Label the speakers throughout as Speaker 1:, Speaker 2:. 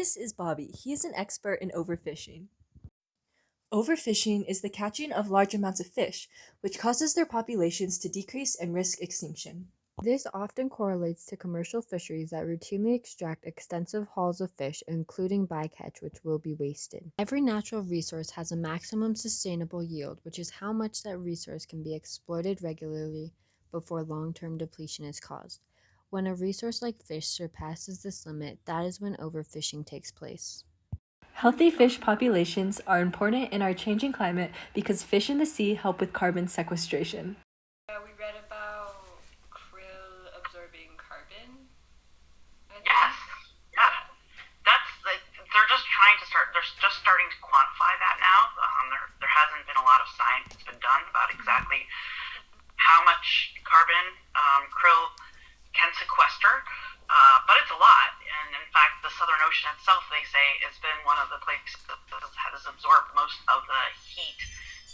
Speaker 1: This is Bobby. He is an expert in overfishing. Overfishing is the catching of large amounts of fish, which causes their populations to decrease and risk extinction.
Speaker 2: This often correlates to commercial fisheries that routinely extract extensive hauls of fish, including bycatch, which will be wasted. Every natural resource has a maximum sustainable yield, which is how much that resource can be exploited regularly before long-term depletion is caused. When a resource like fish surpasses this limit, that is when overfishing takes place.
Speaker 1: Healthy fish populations are important in our changing climate because fish in the sea help with carbon sequestration.
Speaker 3: We read about krill absorbing carbon.
Speaker 4: Yes, yeah. That's like they're just trying to start. They're just starting to quantify that now. There hasn't been a lot of science that's been done about exactly how much carbon krill can sequester, but it's a lot. And in fact, the Southern Ocean itself, they say, has been one of the places that has absorbed most of the heat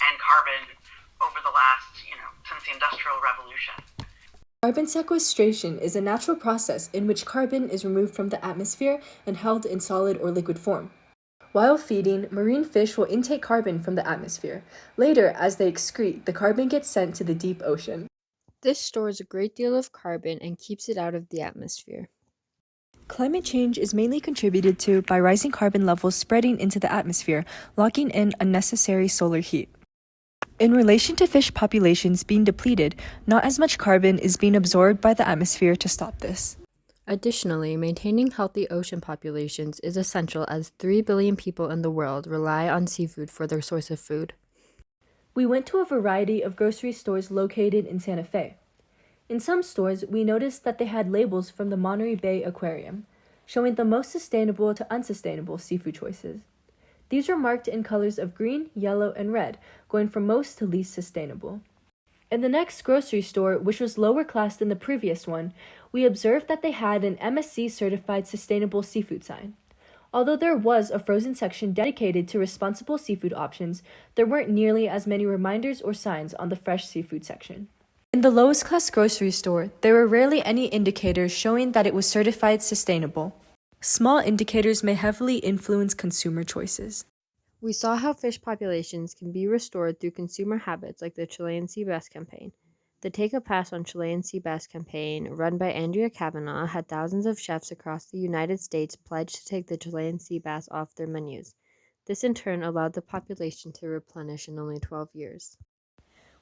Speaker 4: and carbon over the last, since the Industrial Revolution.
Speaker 1: Carbon sequestration is a natural process in which carbon is removed from the atmosphere and held in solid or liquid form. While feeding, marine fish will intake carbon from the atmosphere. Later, as they excrete, the carbon gets sent to the deep ocean.
Speaker 2: This stores a great deal of carbon and keeps it out of the atmosphere.
Speaker 1: Climate change is mainly contributed to by rising carbon levels spreading into the atmosphere, locking in unnecessary solar heat. In relation to fish populations being depleted, not as much carbon is being absorbed by the atmosphere to stop this.
Speaker 2: Additionally, maintaining healthy ocean populations is essential as 3 billion people in the world rely on seafood for their source of food.
Speaker 1: We went to a variety of grocery stores located in Santa Fe. In some stores, we noticed that they had labels from the Monterey Bay Aquarium, showing the most sustainable to unsustainable seafood choices. These were marked in colors of green, yellow, and red, going from most to least sustainable. In the next grocery store, which was lower class than the previous one, we observed that they had an MSC certified sustainable seafood sign. Although there was a frozen section dedicated to responsible seafood options, there weren't nearly as many reminders or signs on the fresh seafood section. In the lowest class grocery store, there were rarely any indicators showing that it was certified sustainable. Small indicators may heavily influence consumer choices.
Speaker 2: We saw how fish populations can be restored through consumer habits like the Chilean Sea Bass Campaign. The Take a Pass on Chilean Sea Bass campaign, run by Andrea Cavanaugh, had thousands of chefs across the United States pledge to take the Chilean sea bass off their menus. This in turn allowed the population to replenish in only 12 years.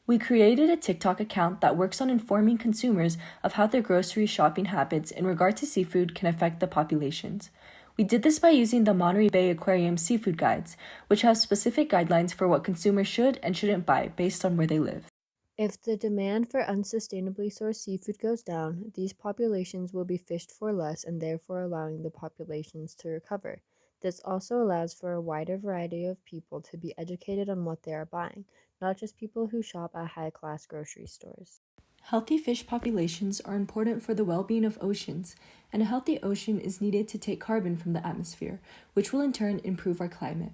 Speaker 1: We created a TikTok account that works on informing consumers of how their grocery shopping habits in regard to seafood can affect the populations. We did this by using the Monterey Bay Aquarium seafood guides, which have specific guidelines for what consumers should and shouldn't buy based on where they live.
Speaker 2: If the demand for unsustainably sourced seafood goes down, these populations will be fished for less and therefore allowing the populations to recover. This also allows for a wider variety of people to be educated on what they are buying, not just people who shop at high-class grocery stores.
Speaker 1: Healthy fish populations are important for the well-being of oceans, and a healthy ocean is needed to take carbon from the atmosphere, which will in turn improve our climate.